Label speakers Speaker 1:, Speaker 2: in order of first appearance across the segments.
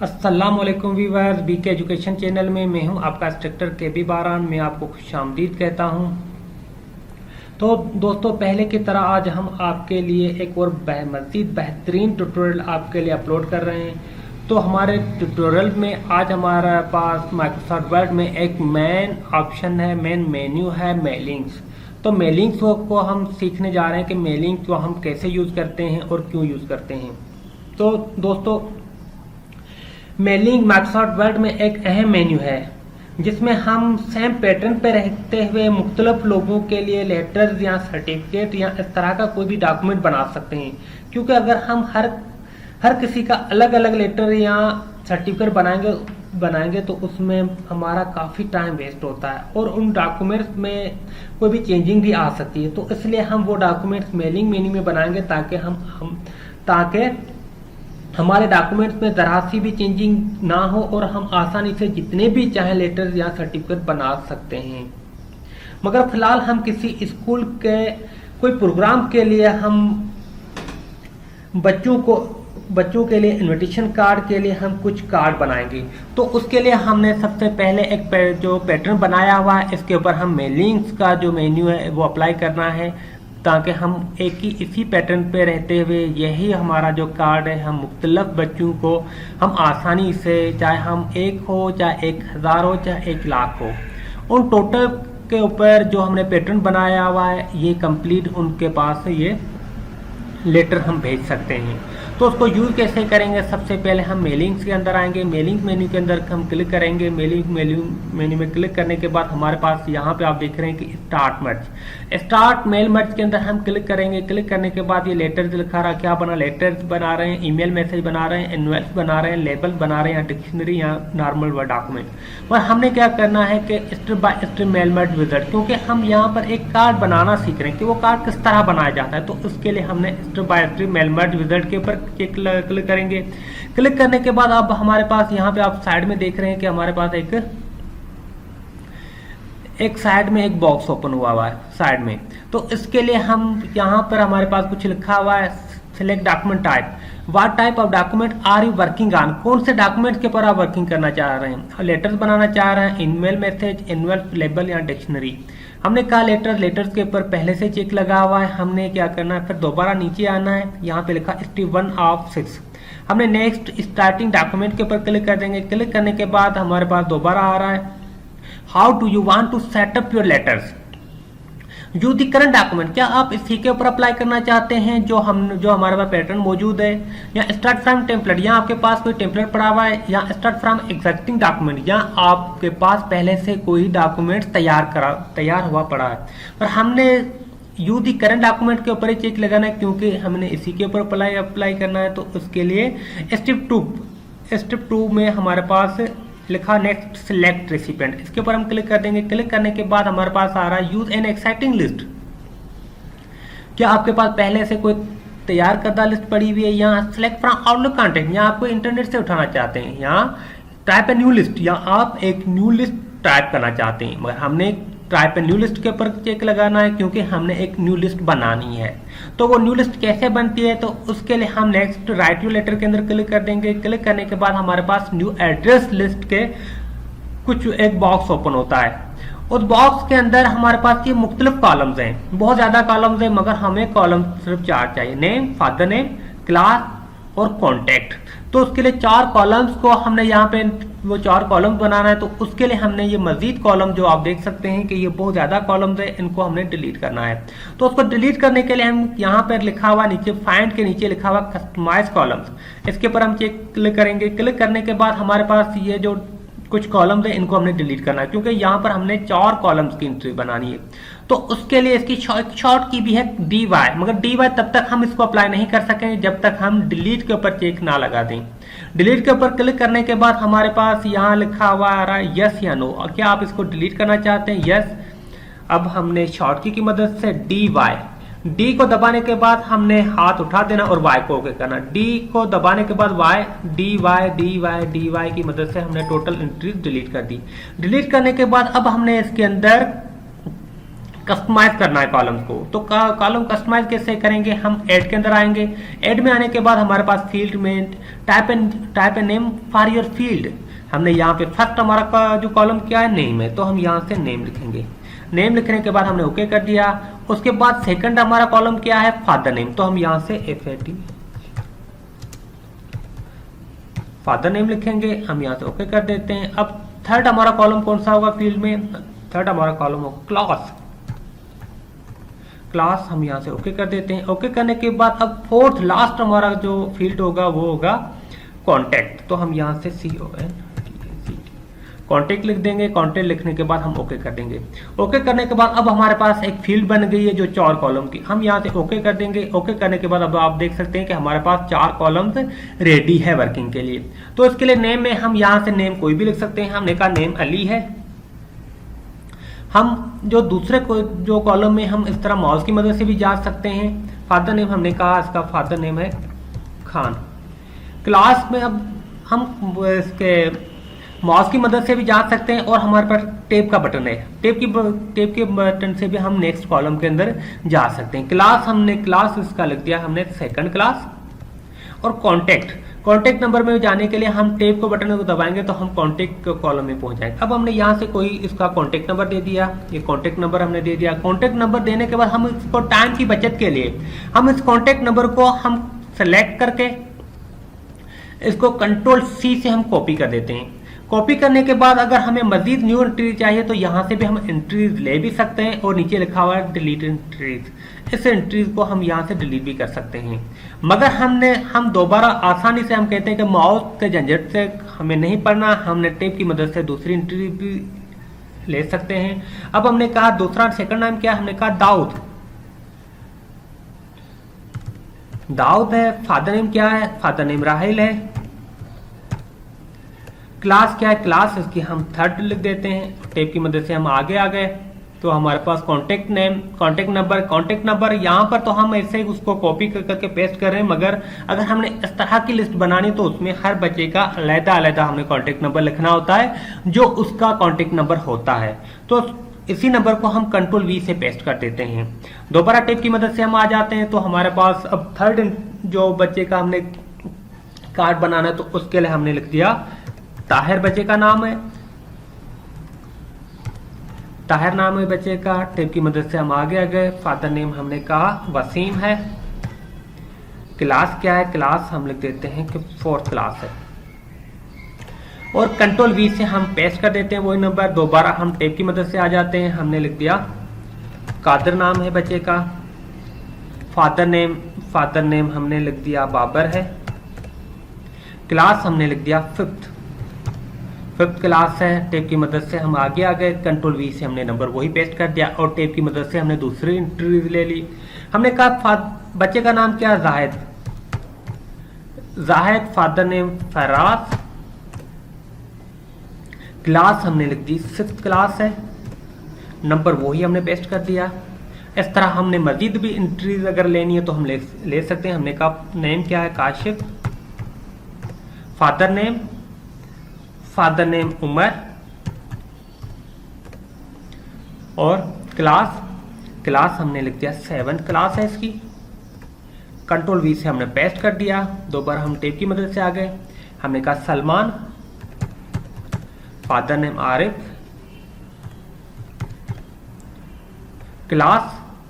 Speaker 1: अस्सलाम वालेकुम viewers, BK education channel में मैं हूं आपका इंस्ट्रक्टर KB बारान। मैं आपको खुशामदीद कहता हूं। तो दोस्तों, पहले की तरह आज हम आपके लिए एक और मज़ीद बेहतरीन ट्यूटोरियल आपके लिए अपलोड कर रहे हैं। तो हमारे ट्यूटोरियल में आज हमारे पास माइक्रोसॉफ्ट वर्ड में एक मेन ऑप्शन है, मेन मेन्यू है मेलिंग्स। तो मेलिंग्स को हम सीखने जा रहे हैं कि मेलिंग्स को हम कैसे यूज़ करते हैं और क्यों यूज़ करते हैं। तो दोस्तों, मेलिंग माइक्रोसॉफ्ट वर्ड में एक अहम मेन्यू है जिसमें हम सेम पैटर्न पे रहते हुए मुख्तलिफ लोगों के लिए लेटर्स या सर्टिफिकेट या इस तरह का कोई भी डॉक्यूमेंट बना सकते हैं। क्योंकि अगर हम हर किसी का अलग अलग लेटर या सर्टिफिकेट बनाएंगे तो उसमें हमारा काफ़ी टाइम वेस्ट होता है और उन डॉक्यूमेंट्स में कोई भी चेंजिंग भी आ सकती है। तो इसलिए हम वो डॉक्यूमेंट्स मेलिंग मेन्यू में बनाएंगे ताकि हमारे डॉक्यूमेंट्स में जरा सी भी चेंजिंग ना हो और हम आसानी से जितने भी चाहे लेटर्स या सर्टिफिकेट बना सकते हैं। मगर फिलहाल हम किसी स्कूल के कोई प्रोग्राम के लिए हम बच्चों के लिए इनविटेशन कार्ड के लिए हम कुछ कार्ड बनाएंगे। तो उसके लिए हमने सबसे पहले एक जो पैटर्न बनाया हुआ है, इसके ऊपर हम मेलिंग्स का जो मेन्यू है वो अप्लाई करना है ताकि हम इसी पैटर्न पे रहते हुए यही हमारा जो कार्ड है हम मुख्तलिफ बच्चों को हम आसानी से, चाहे हम 1 हो, चाहे 1000 हो, चाहे 1 लाख हो, उन टोटल के ऊपर जो हमने पैटर्न बनाया हुआ है ये कंप्लीट उनके पास ये लेटर हम भेज सकते हैं। तो उसको यूज़ कैसे करेंगे? सबसे पहले हम मेलिंग्स के अंदर आएंगे। मेलिंग मेन्यू के अंदर हम क्लिक करेंगे। मेलिंग मेन्यू में क्लिक करने के बाद हमारे पास यहाँ पे आप देख रहे हैं कि स्टार्ट मेल मर्ज के अंदर हम क्लिक करेंगे। क्लिक करने के बाद ये लेटर्स लिखा रहा, क्या बना, लेटर्स बना रहे हैं, ईमेल मैसेज बना रहे हैं, इनवॉइस बना रहे हैं, लेबल बना रहे हैं, या डिक्शनरी या नॉर्मल वर्ड डॉक्यूमेंट। और हमने क्या करना है कि step by step mail merge wizard, क्योंकि हम यहाँ पर एक कार्ड बनाना सीख रहे हैं कि वो कार्ड किस तरह बनाया जाता है। तो उसके लिए हमने step by step mail merge wizard के ऊपर क्लिक करेंगे। क्लिक करने के बाद अब हमारे पास यहाँ पे आप साइड में देख रहे हैं कि हमारे पास एक साइड में एक बॉक्स ओपन हुआ है साइड में। तो इसके लिए हम यहाँ पर हमारे पास कुछ लिखा हुआ है, select document type, what type of document are you working on, कौन से डॉक्यूमेंट के ऊपर आप वर्किंग करना चाह रहे हैं। लेटर्स बनाना चाह रहे हैं, ईमेल मैसेज, इनवॉइस, लेबल या डिक्शनरी। हमने कहा लेटर्स के ऊपर पहले से चेक लगा हुआ है। हमने क्या करना है, फिर दोबारा नीचे आना है, यहाँ पे लिखा स्टेप 1 of 6। हमने नेक्स्ट स्टार्टिंग डॉक्यूमेंट के ऊपर क्लिक कर देंगे। क्लिक करने के बाद हमारे पास दोबारा आ रहा है, how do you want to set up your letters use the current document, क्या आप इसी के ऊपर अप्लाई करना चाहते हैं जो हमारे पास पैटर्न मौजूद है, या स्टार्ट फ्रॉम टेम्पलेट, या आपके पास कोई टेम्पलेट पड़ा हुआ है, या स्टार्ट फ्रॉम एग्जिस्टिंग डॉक्यूमेंट, या आपके पास पहले से कोई डॉक्यूमेंट तैयार हुआ पड़ा है। और हमने यूज द करंट डॉक्यूमेंट के ऊपर ही चेक लगाना है क्योंकि हमने इसी के ऊपर अप्लाई करना है। तो उसके लिए स्टेप 2 में हमारे पास लिखा नेक्स्ट सिलेक्ट रेसिपिएंट, इसके ऊपर हम क्लिक कर देंगे। क्लिक करने के बाद हमारे पास आ रहा है यूज एन एक्साइटिंग लिस्ट, क्या आपके पास पहले से कोई तैयार करदा लिस्ट पड़ी हुई है, या सिलेक्ट फ्रॉम आउटलुक कंटेंट, या आप कोई इंटरनेट से उठाना चाहते हैं, या टाइप ए न्यू लिस्ट, या आप एक न्यू लिस्ट टाइप करना चाहते हैं। मगर हमने टाइप ए न्यू लिस्ट के ऊपर चेक लगाना है क्योंकि हमने एक न्यू लिस्ट बनानी है। तो वो न्यू लिस्ट कैसे बनती है, तो उसके लिए हम नेक्स्ट राइट यू लेटर के अंदर क्लिक कर देंगे। क्लिक करने के बाद हमारे पास न्यू एड्रेस लिस्ट के कुछ एक बॉक्स ओपन होता है। उस बॉक्स के अंदर हमारे पास ये मुख्तलिफ कॉलम्स हैं, बहुत ज्यादा कॉलम्स हैं, मगर हमें कॉलम सिर्फ 4 चाहिए, नेम, फादर नेम, क्लास और कॉन्टेक्ट। तो उसके लिए 4 कॉलम्स को हमने यहाँ पे वो 4 कॉलम्स बनाना है। तो उसके लिए हमने ये मजीद कॉलम जो आप देख सकते हैं कि ये बहुत ज्यादा कॉलम्स है, इनको हमने डिलीट करना है। तो उसको डिलीट करने के लिए हम यहाँ पर लिखा हुआ नीचे फाइंड के नीचे लिखा हुआ कस्टमाइज कॉलम्स, इसके ऊपर हम क्लिक करेंगे। क्लिक करने के बाद हमारे पास ये जो कुछ कॉलम्स है इनको हमने डिलीट करना है क्योंकि यहाँ पर हमने 4 कॉलम्स की एंट्री बनानी है। तो उसके लिए इसकी शॉर्ट की भी है DY, मगर DY तब तक हम इसको अप्लाई नहीं कर सकेंगे जब तक हम डिलीट के ऊपर चेक ना लगा दें। डिलीट के ऊपर क्लिक करने के बाद हमारे पास यहाँ लिखा हुआ आ रहा है यस या नो, क्या आप इसको डिलीट करना चाहते हैं, यस। अब हमने शॉर्ट की मदद से DY, D को दबाने के बाद हमने हाथ उठा देना और Y को ओके करना। D को दबाने के बाद Y, DY की मदद से हमने टोटल एंट्रीज डिलीट कर दी। डिलीट करने के बाद अब हमने इसके अंदर कस्टमाइज करना है कॉलम को। तो कॉलम कस्टमाइज कैसे करेंगे, हम ऐड के अंदर आएंगे। ऐड में आने के बाद हमारे पास फील्ड में type a name for your field, हमने यहाँ पे फर्स्ट हमारा जो कॉलम क्या है नेम है, तो हम यहाँ से नेम लिखेंगे। नेम लिखने के बाद हमने ओके कर दिया। उसके बाद सेकंड हमारा कॉलम क्या है, फादर नेम, तो हम यहाँ से FAT फादर नेम लिखेंगे, हम यहाँ से ओके कर देते हैं। अब थर्ड हमारा कॉलम कौन सा होगा फील्ड में, थर्ड हमारा कॉलम होगा क्लास। क्लास हम यहाँ से ओके कर देते हैं। ओके करने के बाद अब फोर्थ लास्ट हमारा जो फील्ड होगा वो होगा कॉन्टैक्ट, तो हम यहाँ से CONTACT कॉन्टैक्ट लिख देंगे। कॉन्टैक्ट लिखने के बाद हम ओके कर देंगे। ओके करने के बाद अब हमारे पास एक फील्ड बन गई है जो 4 कॉलम की, हम यहाँ से ओके कर देंगे। ओके करने के बाद अब आप देख सकते हैं कि हमारे पास 4 कॉलम्स रेडी है वर्किंग के लिए। तो इसके लिए नेम में हम यहाँ से नेम कोई भी लिख सकते हैं। हमने कहा नेम अली है। हम जो दूसरे जो कॉलम में हम इस तरह माउस की मदद से भी जा सकते हैं। फादर नेम हमने कहा इसका फादर नेम है खान। क्लास में अब हम इसके माउस की मदद से भी जा सकते हैं और हमारे पास टेप का बटन है, टेप के बटन से भी हम नेक्स्ट कॉलम के अंदर जा सकते हैं। क्लास हमने क्लास इसका लिख दिया हमने सेकंड क्लास। और कॉन्टैक्ट नंबर में जाने के लिए हम टेप को बटन को दबाएंगे तो हम कॉन्टैक्ट कॉलम में पहुंच जाएंगे। अब हमने यहाँ से कोई इसका कॉन्टैक्ट नंबर दे दिया, ये कॉन्टैक्ट नंबर हमने दे दिया। कॉन्टैक्ट नंबर देने के बाद हम इसको टाइम की बचत के लिए हम इस कॉन्टैक्ट नंबर को हम सेलेक्ट करके इसको Ctrl+C से हम कॉपी कर देते हैं। कॉपी करने के बाद अगर हमें मजीद न्यू एंट्री चाहिए तो यहाँ से भी हम एंट्रीज ले भी सकते हैं और नीचे लिखा हुआ है डिलीट एंट्रीज, इस एंट्रीज को हम यहाँ से डिलीट भी कर सकते हैं। मगर हम दोबारा आसानी से हम कहते हैं कि माउस के झंझट से हमें नहीं पढ़ना, हमने टेप की मदद से दूसरी एंट्री भी ले सकते हैं। अब हमने कहा दूसरा सेकंड नाम क्या, हमने कहा दाऊद है। फादर नेम क्या है, फादर नेम राहिल है। क्लास क्या है, क्लास इसकी हम थर्ड लिख देते हैं। टेप की मदद से हम आगे आ गए तो हमारे पास कॉन्टैक्ट नेम, कॉन्टैक्ट नंबर यहाँ पर तो हम ऐसे ही उसको कॉपी करके पेस्ट कर रहे हैं। मगर अगर हमने इस तरह की लिस्ट बनानी तो उसमें हर बच्चे का अलग-अलग हमने कॉन्टैक्ट नंबर लिखना होता है जो उसका कॉन्टैक्ट नंबर होता है। तो इसी नंबर को हम Ctrl+V से पेस्ट कर देते हैं। दोबारा टेप की मदद से हम आ जाते हैं तो हमारे पास अब थर्ड जो बच्चे का हमने कार्ड बनाना है तो उसके लिए हमने लिख दिया ताहिर, बच्चे का नाम है ताहिर, नाम है बच्चे का। टेप की मदद से हम आगे आ गए। फादर नेम हमने कहा वसीम है। क्लास क्या है, क्लास हम लिख देते हैं कि 4th क्लास है और Ctrl+V से हम पेस्ट कर देते हैं वही नंबर। दोबारा हम टेप की मदद से आ जाते हैं, हमने लिख दिया कादर, नाम है बच्चे का। फादर नेम हमने लिख दिया बाबर है। क्लास हमने लिख दिया 5th क्लास है। टेप की मदद से हम आगे आ गए। Ctrl+V से हमने नंबर वही पेस्ट कर दिया और टेप की मदद से हमने दूसरी एंट्री ले ली। हमने कहा बच्चे का नाम क्या, Zahid. Father name Faraz. Class हमने लिख दी 6th क्लास है, नंबर वही हमने पेस्ट कर दिया। इस तरह हमने मजीद भी एंट्रीज अगर लेनी है तो हम ले सकते हैं। हमने कहा नेम क्या है, काशिफ। फादर नेम उमर और क्लास हमने लिख दिया 7th क्लास है इसकी। Ctrl+V से हमने पेस्ट कर दिया। दोबारा हम टेप की मदद से आ गए। हमने कहा Salman. Father name Arif.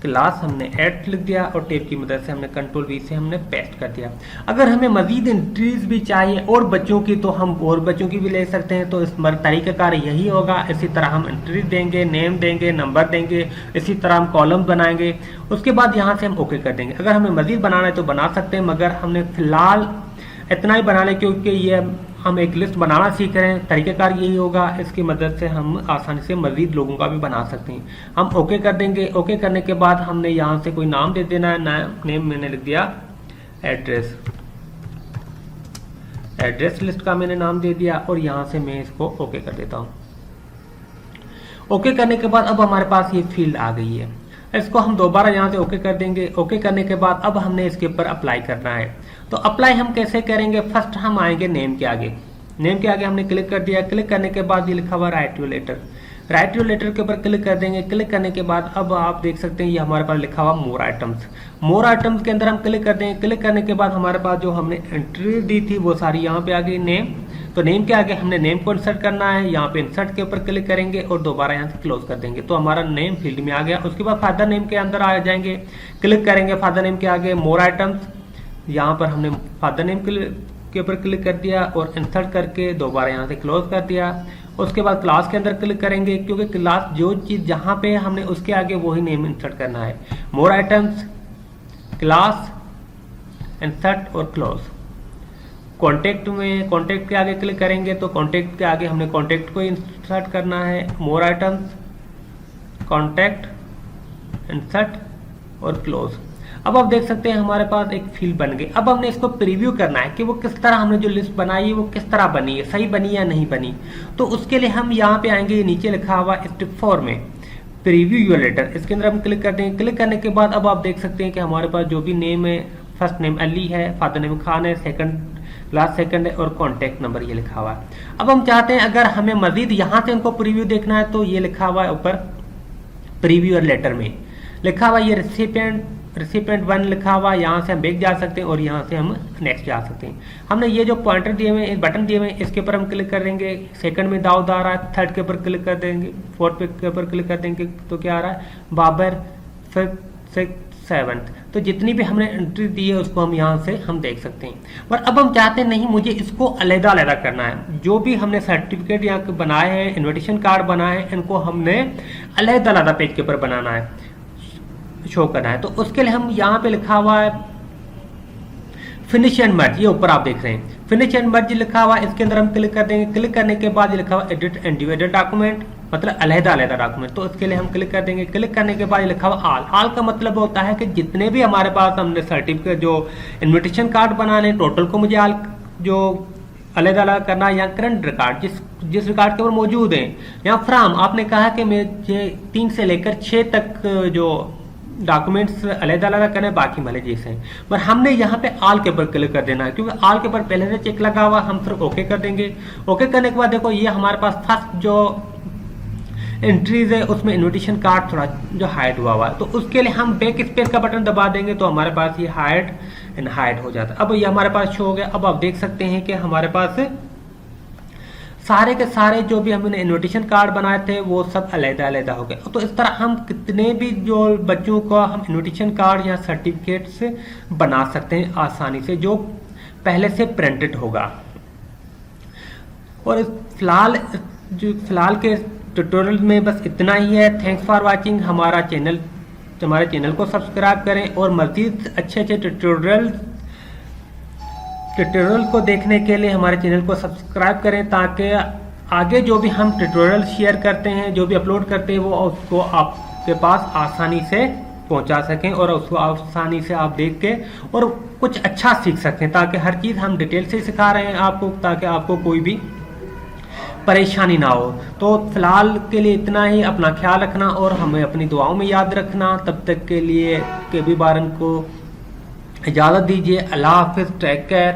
Speaker 1: Class हमने 8 लिख दिया और टेप की मदद से हमने Ctrl+V से हमने पेस्ट कर दिया। अगर हमें मजीद एंट्रीज भी चाहिए और बच्चों की तो हम और बच्चों की भी ले सकते हैं। तो इस तरीक़ाकार यही होगा। इसी तरह हम एंट्रीज देंगे, नेम देंगे, नंबर देंगे, इसी तरह हम कॉलम बनाएंगे। उसके बाद यहाँ से हम ओके कर देंगे। अगर हमें मजीद बनाना है तो बना सकते हैं, मगर हमने फिलहाल इतना ही बना लें क्योंकि ये हम एक लिस्ट बनाना सीख रहे हैं। तरीक़ाकार यही होगा, इसकी मदद से हम आसानी से मज़ीद लोगों का भी बना सकते हैं। हम ओके कर देंगे। ओके करने के बाद हमने यहाँ से कोई नाम दे देना है। नेम मैंने लिख दिया एड्रेस लिस्ट का मैंने नाम दे दिया और यहाँ से मैं इसको ओके कर देता हूँ। ओके करने के बाद अब हमारे पास ये फील्ड आ गई है। इसको हम दोबारा यहाँ से ओके कर देंगे। ओके करने के बाद अब हमने इसके ऊपर अप्लाई करना है। तो अप्लाई हम कैसे करेंगे, फर्स्ट हम आएंगे नेम के आगे। नेम के आगे हमने क्लिक कर दिया। क्लिक करने के बाद ये लिखा हुआ write to letter. Write to letter के ऊपर क्लिक कर देंगे। क्लिक करने के बाद अब आप देख सकते हैं ये हमारे पास लिखा हुआ मोर आइटम्स। मोर आइटम्स के अंदर हम क्लिक कर देंगे। क्लिक करने के बाद हमारे पास जो हमने एंट्री दी थी वो सारी यहाँ पे आ गई। नेम, तो नेम के आगे हमने नेम को इंसर्ट करना है। यहाँ पे इंसर्ट के ऊपर क्लिक करेंगे और दोबारा यहाँ से क्लोज कर देंगे, तो हमारा नेम फील्ड में आ गया। उसके बाद फादर नेम के अंदर आ जाएंगे, क्लिक करेंगे फादर नेम के आगे मोर आइटम्स। यहाँ पर हमने फादर नेम के ऊपर क्लिक कर दिया और इंसर्ट करके दोबारा यहाँ से क्लोज कर दिया। उसके बाद क्लास के अंदर क्लिक करेंगे, क्योंकि क्लास जो चीज़ जहाँ पे हमने उसके आगे वही नेम इंसर्ट करना है। मोर आइटम्स, क्लास, इंसर्ट और क्लोज। कॉन्टेक्ट में कॉन्टेक्ट के आगे क्लिक करेंगे तो कॉन्टेक्ट के आगे हमने कॉन्टेक्ट को इंसर्ट करना है। मोर आइटम्स, कॉन्टेक्ट, इंसर्ट और क्लोज। अब आप देख सकते हैं हमारे पास एक फील्ड बन गई। अब हमने इसको प्रीव्यू करना है कि वो किस तरह हमने जो लिस्ट बनाई है वो किस तरह बनी है, सही बनी या नहीं बनी। तो उसके लिए हम यहाँ पे आएंगे, नीचे लिखा हुआ स्टेप 4 में प्रीव्यू योर लेटर, इसके अंदर हम क्लिक कर देंगे। क्लिक करने के बाद अब आप देख सकते हैं कि हमारे पास जो भी नेम है, फर्स्ट नेम अली है, फादर नेम खान है, सेकंड लास्ट सेकंड है और कॉन्टैक्ट नंबर ये लिखा हुआ है। अब हम चाहते हैं अगर हमें मजीद यहाँ से इनको प्रीव्यू देखना है तो ये लिखा हुआ है ऊपर प्रीव्यू योर लेटर में लिखा हुआ ये रिसिपिएंट 1 लिखा हुआ, यहाँ से हम बैक जा सकते हैं और यहाँ से हम नेक्स्ट जा सकते हैं। हमने ये जो पॉइंटर दिए हुए हैं, बटन दिए हुए हैं, इसके ऊपर हम क्लिक कर देंगे। सेकंड में दाऊद आ रहा है, थर्ड के ऊपर क्लिक कर देंगे, फोर्थ के ऊपर क्लिक कर देंगे तो क्या आ रहा है बाबर, फिफ्थ, सिक्स, सेवन्थ। तो जितनी भी हमने एंट्री दी है उसको हम यहाँ से हम देख सकते हैं। पर अब हम चाहते हैं नहीं, मुझे इसको अलग-अलग करना है। जो भी हमने सर्टिफिकेट यहाँ बनाए हैं, इन्विटेशन कार्ड बनाए हैं, इनको हमने अलग-अलग पेज के ऊपर बनाना है, शो करना है। तो उसके लिए हम यहाँ पे लिखा हुआ है फिनिश एंड मर्ज, ये ऊपर आप देख रहे हैं फिनिश एंड मर्ज लिखा हुआ है, इसके अंदर हम क्लिक कर देंगे। क्लिक करने के बाद ये लिखा हुआ एडिट इंडिविजुअल डॉक्यूमेंट, मतलब अलग-अलग डॉक्यूमेंट, तो इसके लिए हम क्लिक कर देंगे। क्लिक करने के बाद ये लिखा हुआ ऑल का मतलब होता है कि जितने भी हमारे पास हमने सर्टिफिकेट जो इन्विटेशन कार्ड बनाने टोटल को मुझे ऑल जो अलग-अलग करना, या करंट रिकॉर्ड जिस रिकॉर्ड के ऊपर मौजूद है, या फ्राम आपने कहा कि मुझे 3 से लेकर 6 तक जो डॉक्यूमेंट्स अलग-अलग करने, बाकी भले जैसे हैं, पर हमने यहाँ पे ऑल के ऊपर क्लिक कर देना है, क्योंकि ऑल के ऊपर पहले से चेक लगा हुआ, हम सिर्फ ओके कर देंगे। ओके करने के बाद देखो ये हमारे पास फर्स्ट जो एंट्रीज है उसमें इन्विटेशन कार्ड थोड़ा जो हाइड हुआ है, तो उसके लिए हम बैक स्पेस का बटन दबा देंगे तो हमारे पास ये हाइड एंड हाइड हो जाता है। अब ये हमारे पास शो हो गया। अब आप देख सकते हैं कि हमारे पास सारे के सारे जो भी हमने इन्विटेशन कार्ड बनाए थे वो सब अलग-अलग हो गए। तो इस तरह हम कितने भी जो बच्चों को हम इन्विटेशन कार्ड या सर्टिफिकेट्स बना सकते हैं आसानी से, जो पहले से प्रिंटेड होगा। और फिलहाल के ट्यूटोरियल में बस इतना ही है। Thanks for watching. हमारे चैनल को सब्सक्राइब करें और मज़ीद अच्छे ट्यूटोरियल को देखने के लिए हमारे चैनल को सब्सक्राइब करें, ताकि आगे जो भी हम ट्यूटोरियल शेयर करते हैं, जो भी अपलोड करते हैं, वो उसको आपके पास आसानी से पहुंचा सकें और उसको आसानी से आप देख के और कुछ अच्छा सीख सकें, ताकि हर चीज़ हम डिटेल से सिखा रहे हैं आपको, ताकि आपको कोई भी परेशानी ना हो। तो फिलहाल के लिए इतना ही। अपना ख्याल रखना और हमें अपनी दुआओं में याद रखना। तब तक के लिए के भी बारन को इजाज़त दीजिए। अल्लाह हाफिज़, टेक केयर।